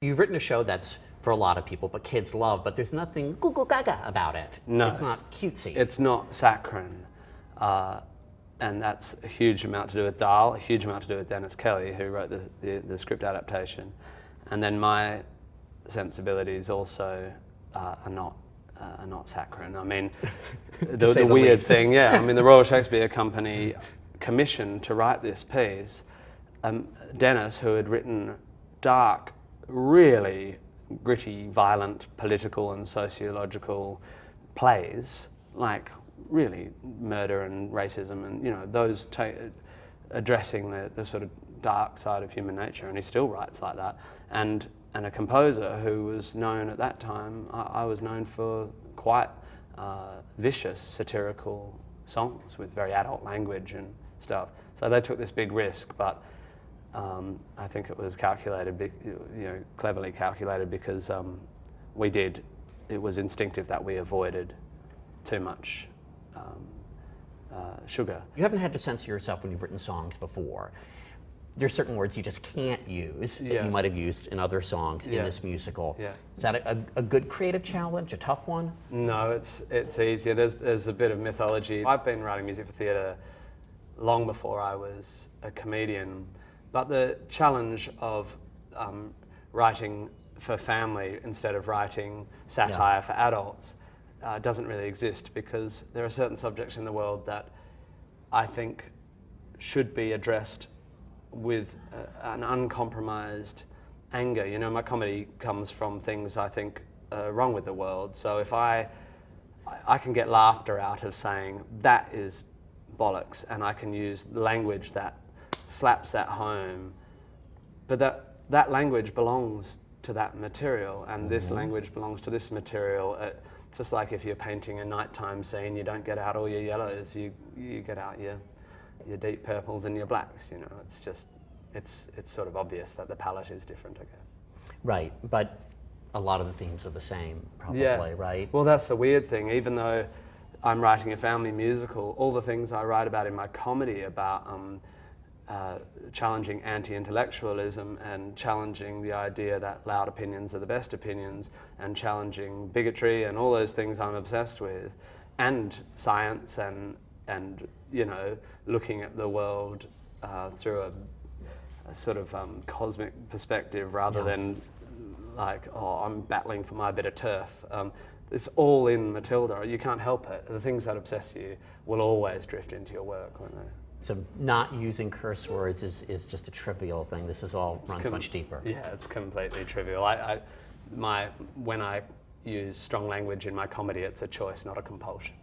You've written a show that's for a lot of people, but kids love, but there's nothing goo goo gaga about it. No. It's not cutesy. It's not saccharine. And that's a huge amount to do with Dahl, a huge amount to do with Dennis Kelly, who wrote the script adaptation. And then my sensibilities also are not saccharine. I mean, the weird thing, yeah, I mean, the Royal Shakespeare Company commissioned to write this piece, Dennis, who had written dark, really gritty, violent, political and sociological plays, like really murder and racism and, you know, those addressing the sort of dark side of human nature, and he still writes like that. And a composer who was known at that time, I was known for quite vicious, satirical songs with very adult language and stuff. So they took this big risk, but I think it was calculated, cleverly calculated, because it was instinctive that we avoided too much sugar. You haven't had to censor yourself when you've written songs before. There's certain words you just can't use that you might have used in other songs in this musical. Yeah. Is that a good creative challenge, a tough one? No, it's easier. There's a bit of mythology. I've been writing music for theatre long before I was a comedian, but the challenge of writing for family instead of writing satire for adults doesn't really exist, because there are certain subjects in the world that I think should be addressed with an uncompromised anger. You know, my comedy comes from things I think are wrong with the world. So if I can get laughter out of saying that is bollocks, and I can use language that slaps that home, but that language belongs to that material, and this language belongs to this material. It's just like if you're painting a nighttime scene, you don't get out all your yellows, you get out your deep purples and your blacks. You know, it's just it's sort of obvious that the palette is different, I guess. Right, but a lot of the themes are the same, probably, right? Well, that's the weird thing. Even though I'm writing a family musical, all the things I write about in my comedy about challenging anti-intellectualism and challenging the idea that loud opinions are the best opinions, and challenging bigotry and all those things I'm obsessed with, and science and you know, looking at the world through a sort of cosmic perspective rather than like, oh, I'm battling for my bit of turf. It's all in Matilda. You can't help it. The things that obsess you will always drift into your work, won't they? So not using curse words is just a trivial thing. This is all runs much deeper. Yeah, it's completely trivial. When I use strong language in my comedy, it's a choice, not a compulsion.